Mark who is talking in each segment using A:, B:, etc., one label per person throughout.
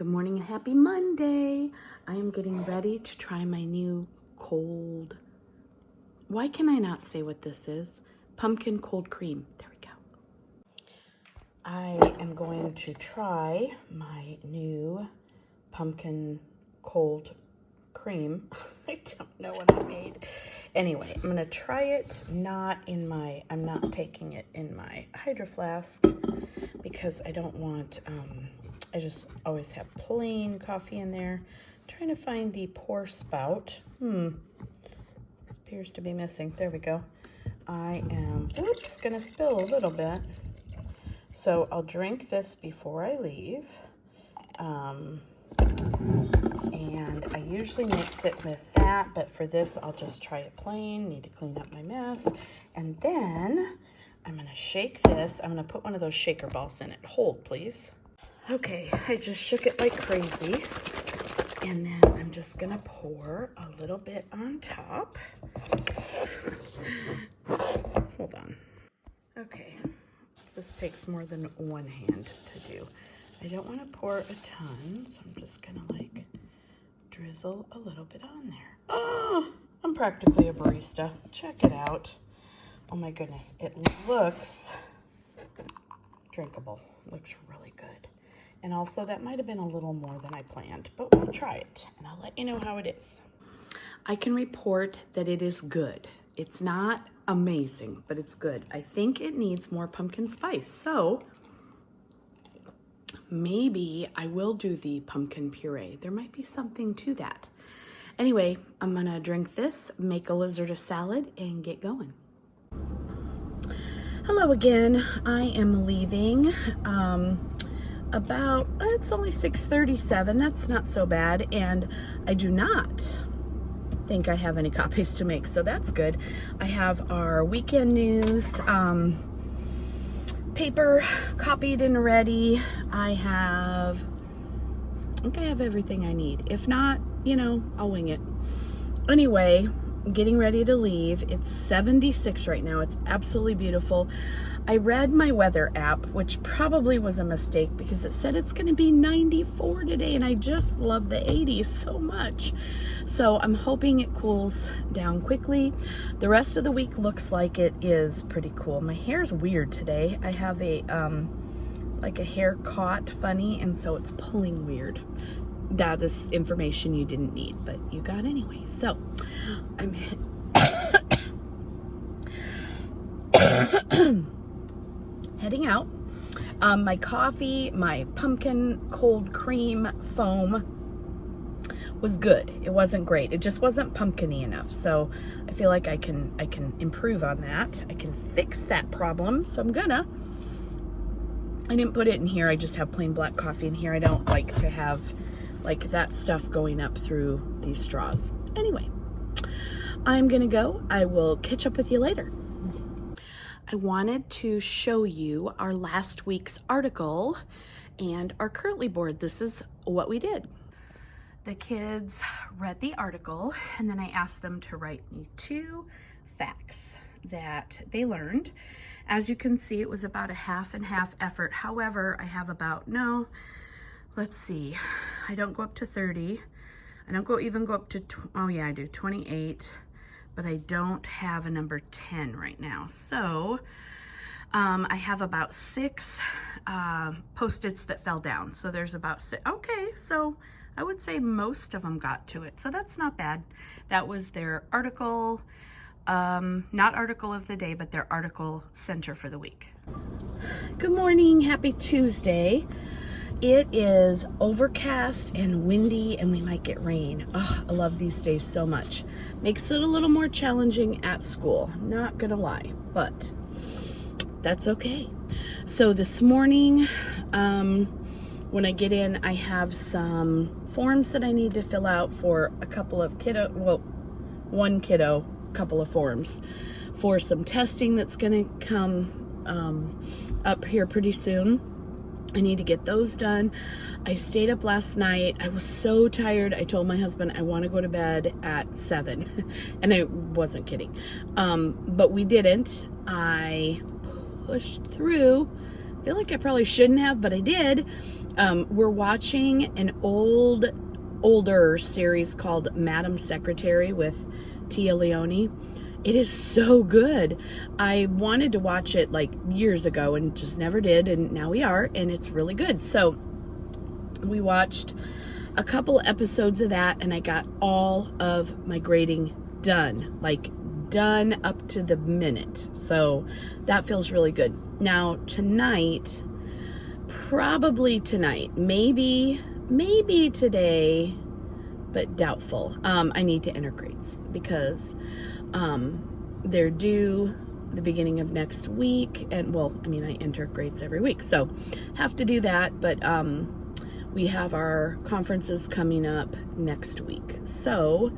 A: Good morning and happy Monday. I am getting ready to try my new cold, why can I not say what this is? Pumpkin cold cream. There we go. I am going to try my new pumpkin cold cream. I don't know what I made. Anyway, I'm gonna try it I'm not taking it in my Hydro Flask because I don't want, I just always have plain coffee in there. I'm trying to find the pour spout. This appears to be missing. There we go. I am, gonna spill a little bit. So I'll drink this before I leave. And I usually mix it with that, but for this, I'll just try it plain. Need to clean up my mess. And then I'm gonna shake this. I'm gonna put one of those shaker balls in it. Hold, please. Okay, I just shook it like crazy. And then I'm just gonna pour a little bit on top. Hold on. Okay, this takes more than one hand to do. I don't want to pour a ton, so I'm just gonna like drizzle a little bit on there. Oh, I'm practically a barista. Check it out. Oh my goodness, it looks drinkable. Looks really good. And also that might have been a little more than I planned, but we'll try it and I'll let you know how it is. I can report that it is good. It's not amazing, but it's good. I think it needs more pumpkin spice, so maybe I will do the pumpkin puree. There might be something to that. Anyway, I'm gonna drink this, make a lizard a salad, and get going. Hello again. I am leaving it's only 6:37. That's not so bad, and I do not think I have any copies to make, so that's good. I have our weekend news paper copied and ready. I think I have everything I need. If not, I'll wing it. Anyway, I'm getting ready to leave. It's 76 right now. It's absolutely beautiful. I read my weather app, which probably was a mistake because it said it's going to be 94 today, and I just love the 80s so much. So I'm hoping it cools down quickly. The rest of the week looks like it is pretty cool. My hair's weird today. I have a like a hair caught funny, and so it's pulling weird. That is information you didn't need, but you got anyway. So I'm heading out. My coffee, my pumpkin cold cream foam was good. It wasn't great. It just wasn't pumpkin-y enough. So I feel like I can improve on that. I can fix that problem. So I'm gonna. I didn't put it in here. I just have plain black coffee in here. I don't like to have like that stuff going up through these straws. Anyway, I'm gonna go. I will catch up with you later. I wanted to show you our last week's article and our Currently board. This is what we did. The kids read the article, and then I asked them to write me 2 facts that they learned. As you can see, it was about a half and half effort. However, I have let's see, I don't go up to 30. I don't even go up to, oh yeah, I do 28. But I don't have a number 10 right now. So I have about 6 Post-its that fell down. So there's about 6. Okay, so I would say most of them got to it. So that's not bad. That was their article, not article of the day, but their article center for the week. Good morning, happy Tuesday. It is overcast and windy, and we might get rain. Oh, I love these days so much. Makes it a little more challenging at school, not gonna lie, but that's okay. So this morning, when I get in, I have some forms that I need to fill out for a couple of one kiddo, couple of forms for some testing that's gonna come up here pretty soon. I need to get those done. I stayed up last night. I was so tired. I told my husband I want to go to bed at 7. And I wasn't kidding. But we didn't. I pushed through feel like I probably shouldn't have, but I did. We're watching an older series called Madam Secretary with Tia Leone. It is so good. I wanted to watch it like years ago and just never did, and now we are, and it's really good. So we watched a couple episodes of that, and I got all of my grading done, like done up to the minute. So that feels really good. Now tonight, probably tonight, maybe today, but doubtful. I need to enter grades because they're due the beginning of next week, and well, I mean, I enter grades every week, so have to do that. But we have our conferences coming up next week, so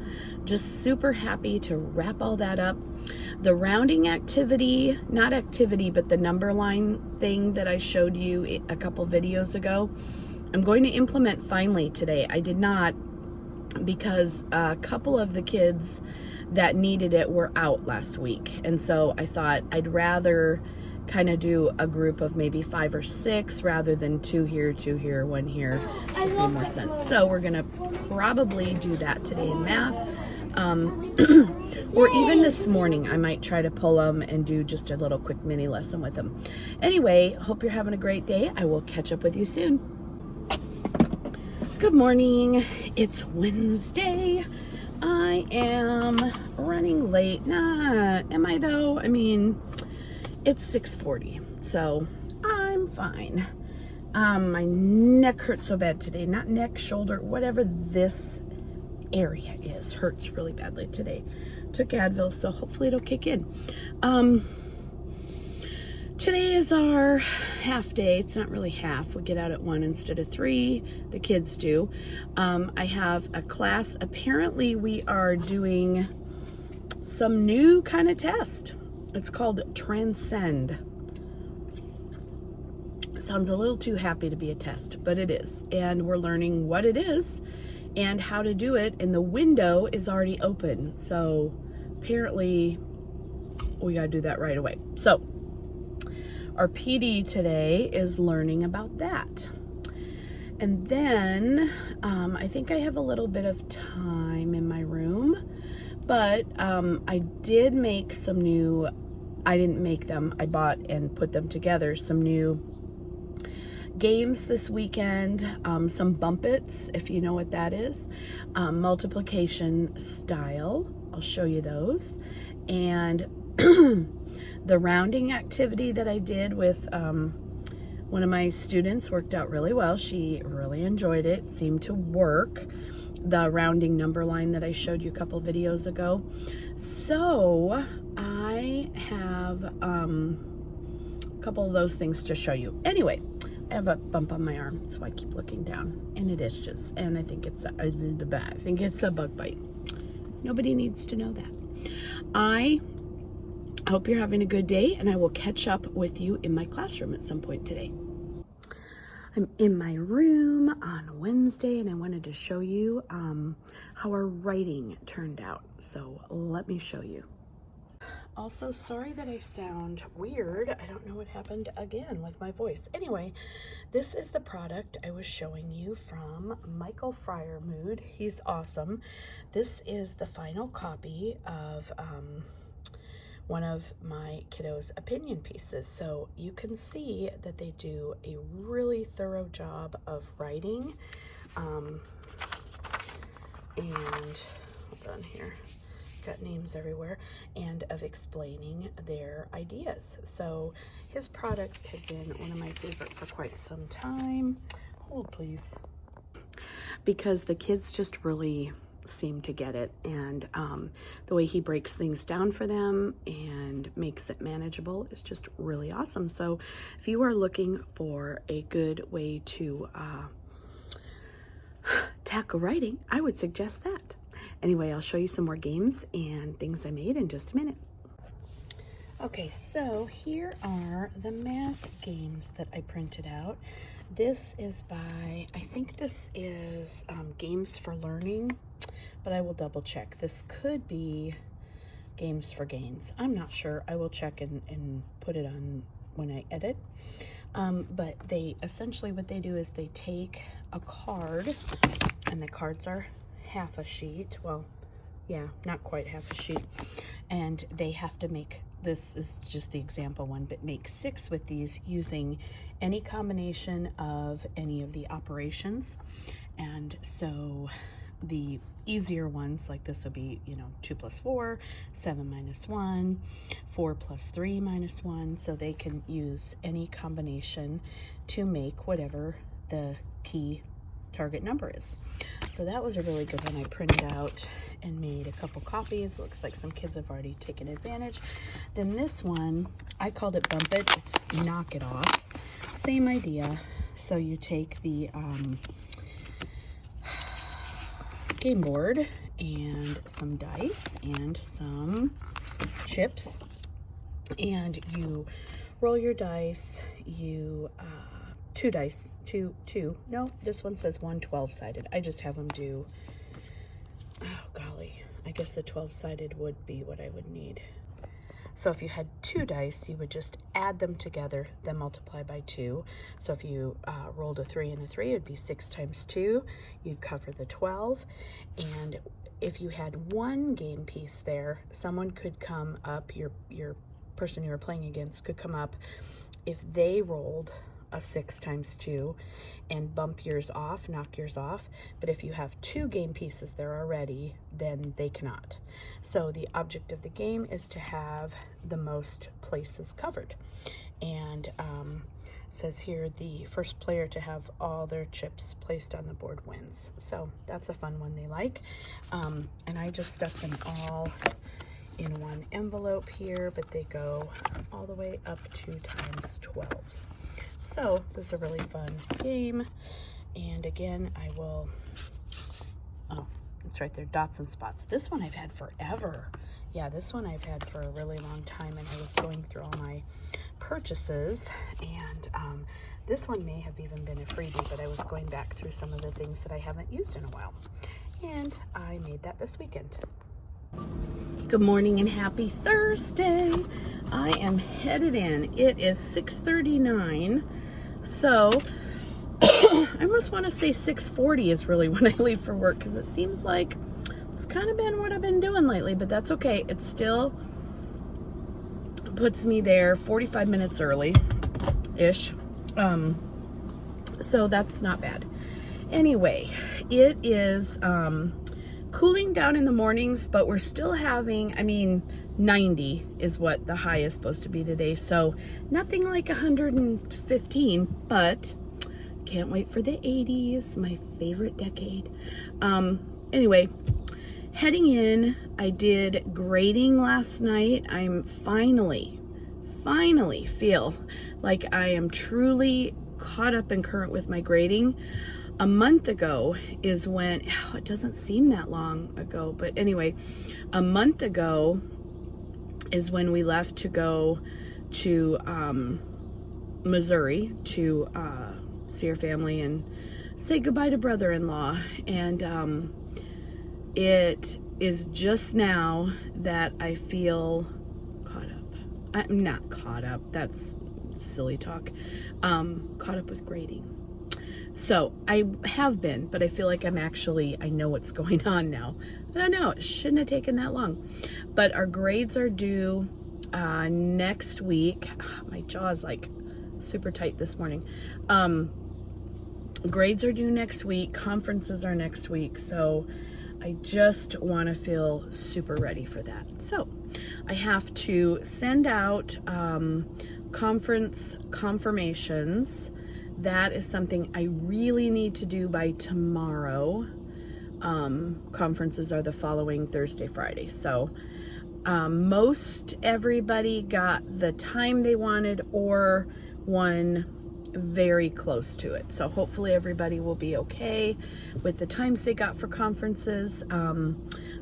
A: just super happy to wrap all that up. The rounding activity, not activity, but the number line thing that I showed you a couple videos ago, I'm going to implement finally today. I did not, because a couple of the kids that needed it were out last week, and so I thought I'd rather kind of do a group of maybe 5 or 6 rather than 2 here, 1 here. Just made more sense. So we're gonna probably do that today in math, or even this morning I might try to pull them and do just a little quick mini lesson with them. Anyway, hope you're having a great day. I will catch up with you soon. Good morning. It's Wednesday. I am running late. Nah, am I though? I mean, it's 6:40, so I'm fine. My neck hurts so bad today. Not neck, shoulder, whatever this area is, hurts really badly today. Took Advil, so hopefully it'll kick in. Today is our half day. It's not really half. We get out at 1 instead of 3. The kids do. I have a class. Apparently we are doing some new kind of test. It's called Transcend. Sounds a little too happy to be a test, but it is. And we're learning what it is and how to do it. And the window is already open. So apparently we got to do that right away. So our PD today is learning about that. And then I think I have a little bit of time in my room, but I did make some new, I didn't make them, I bought and put them together, some new games this weekend, some Bumpets, if you know what that is, multiplication style, I'll show you those, and the rounding activity that I did with one of my students worked out really well. She really enjoyed it, seemed to work. The rounding number line that I showed you a couple videos ago. So I have a couple of those things to show you. Anyway, I have a bump on my arm, so I keep looking down, and it itches, and I think it's a bug bite. Nobody needs to know that. I hope you're having a good day, and I will catch up with you in my classroom at some point today. I'm in my room on Wednesday, and I wanted to show you how our writing turned out. So let me show you. Also, sorry that I sound weird. I don't know what happened again with my voice. Anyway, this is the product I was showing you from Michael Freiermuth. He's awesome. This is the final copy of one of my kiddos' opinion pieces. So you can see that they do a really thorough job of writing. And hold on here, got names everywhere, and of explaining their ideas. So his products have been one of my favorite for quite some time. Hold please. Because the kids just really seem to get it, and the way he breaks things down for them and makes it manageable is just really awesome. So if you are looking for a good way to tackle writing, I would suggest that. Anyway, I'll show you some more games and things I made in just a minute. Okay, so here are the math games that I printed out. This is by, I think this is Games for Learning, but I will double check. This could be Games for Gains. I'm not sure. I will check and put it on when I edit. But they essentially, what they do is they take a card, and the cards are half a sheet. Well, yeah, not quite half a sheet. And they have to make, this is just the example one, but make 6 with these using any combination of any of the operations. And so the easier ones, like this would be, 2 plus 4, 7 minus 1, 4 plus 3 minus 1. So they can use any combination to make whatever the key target number is. So that was a really good one. I printed out and made a couple copies. Looks like some kids have already taken advantage. Then this one, I called it Bump It. It's Knock It Off. Same idea. So you take the game board and some dice and some chips, and you roll your dice. You 2 dice, two. No, this one says 1 12-sided. I just have them do, oh golly, I guess the 12-sided would be what I would need. So if you had 2 dice, you would just add them together, then multiply by 2. So if you rolled a 3 and a 3, it'd be 6 times 2. You'd cover the 12. And if you had 1 game piece there, someone could come up, your person you were playing against could come up if they rolled a 6 times 2 and bump yours off, knock yours off. But if you have 2 game pieces there already, then they cannot. So the object of the game is to have the most places covered. And it says here the first player to have all their chips placed on the board wins. So that's a fun one they like. And I just stuck them all in one envelope here, but they go all the way up to times 12s. So this is a really fun game. And again, I will, oh, it's right there, dots and spots. This one I've had forever. Yeah, this one I've had for a really long time, and I was going through all my purchases, and this one may have even been a freebie, but I was going back through some of the things that I haven't used in a while, and I made that this weekend. Good morning and happy Thursday. I am headed in. It is 6:39, so I almost want to say 6:40 is really when I leave for work, because it seems like it's kind of been what I've been doing lately, but that's okay. It still puts me there 45 minutes early-ish, so that's not bad. Anyway, it is cooling down in the mornings, but we're still having, 90 is what the high is supposed to be today, so nothing like 115, but can't wait for the 80s, my favorite decade. Anyway, heading in, I did grading last night. I'm finally feel like I am truly caught up and current with my grading. A month ago is when, it doesn't seem that long ago, but anyway, a month ago is when we left to go to Missouri to see our family and say goodbye to brother-in-law. And it is just now that I feel caught up. I'm not caught up, that's silly talk. Caught up with grading. So I have been, but I feel like I know what's going on now. I don't know, it shouldn't have taken that long. But our grades are due next week. My jaw's like super tight this morning. Grades are due next week. Conferences are next week. So I just want to feel super ready for that. So I have to send out conference confirmations. That is something I really need to do by tomorrow. Conferences are the following Thursday, Friday. So most everybody got the time they wanted or one very close to it. So hopefully everybody will be okay with the times they got for conferences.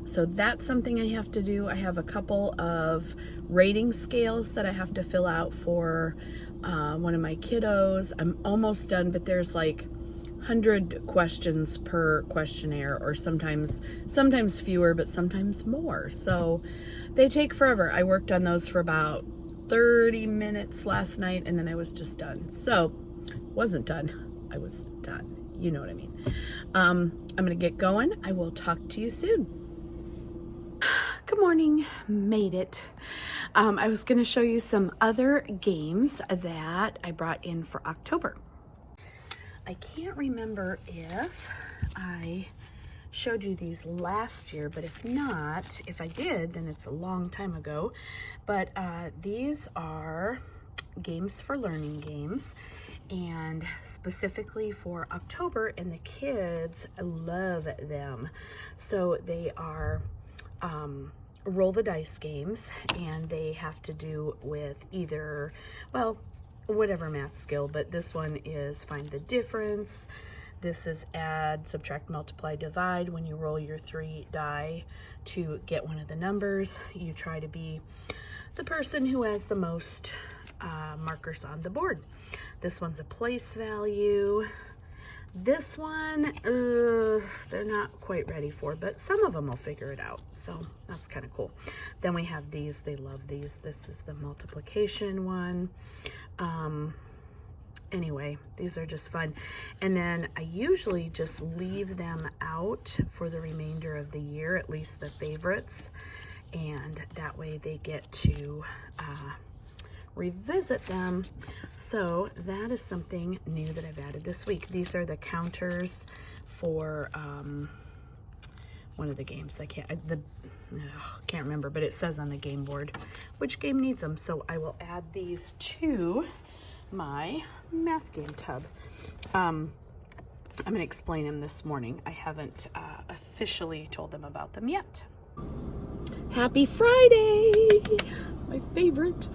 A: So that's something I have to do. I have a couple of rating scales that I have to fill out for one of my kiddos. I'm almost done, but there's like 100 questions per questionnaire, or sometimes fewer, but sometimes more. So they take forever. I worked on those for about 30 minutes last night, and then I was just done. So, wasn't done. I was done. You know what I mean. I'm going to get going. I will talk to you soon. Good morning. Made it. I was going to show you some other games that I brought in for October. I can't remember if I showed you these last year, but if not, if I did, then it's a long time ago. But these are games for learning games, and specifically for October, and the kids love them. So they are roll the dice games, and they have to do with either, well, whatever math skill, but this one is find the difference. This is add, subtract, multiply, divide. When you roll your 3 die to get one of the numbers, you try to be the person who has the most markers on the board. This one's a place value. This one, they're not quite ready for, but some of them will figure it out. So that's kind of cool. Then we have these. They love these. This is the multiplication one. Anyway, these are just fun. And then I usually just leave them out for the remainder of the year, at least the favorites. And that way they get to revisit them. So that is something new that I've added this week. These are the counters for one of the games. I can't remember, but it says on the game board which game needs them. So I will add these to my math game tub. I'm going to explain them this morning. I haven't officially told them about them yet. Happy Friday! My favorite.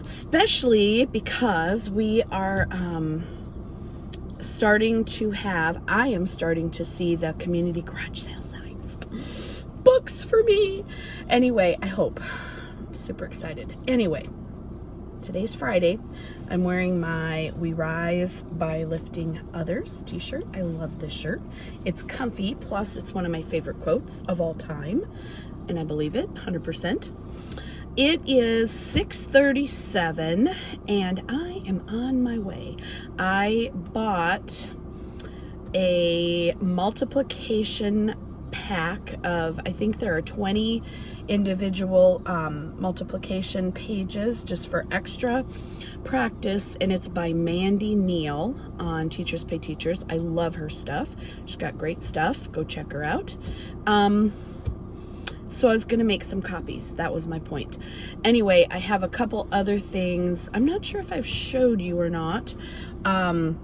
A: Especially because we are starting to have, I am starting to see the community garage sale signs. Books for me. Anyway, I hope. I'm super excited. Anyway, today's Friday. I'm wearing my We Rise by Lifting Others t-shirt. I love this shirt. It's comfy, plus it's one of my favorite quotes of all time, and I believe it 100%. It is 6:37 and I am on my way. I bought a multiplication pack of, I think there are 20 individual multiplication pages just for extra practice, and it's by Mandy Neal on Teachers Pay Teachers. I love her stuff. She's got great stuff. Go check her out. So I was going to make some copies. That was my point. Anyway, I have a couple other things. I'm not sure if I've showed you or not, that I'm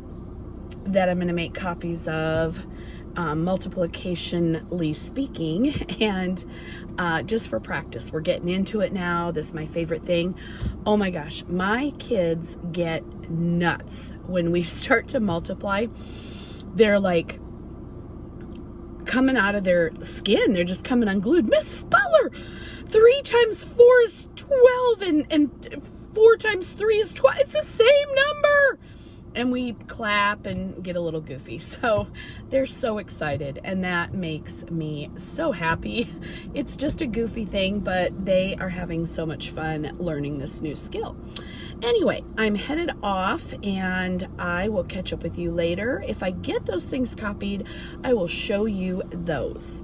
A: going to make copies of, multiplicationally speaking, and just for practice. We're getting into it now. This is my favorite thing. Oh my gosh, my kids get nuts when we start to multiply. They're like coming out of their skin. They're just coming unglued. Mrs. Butler, 3 times 4 is 12, and 4 times 3 is 12. It's the same number. And we clap and get a little goofy. So they're so excited, and that makes me so happy. It's just a goofy thing, but they are having so much fun learning this new skill. Anyway, I'm headed off, and I will catch up with you later. If I get those things copied, I will show you those.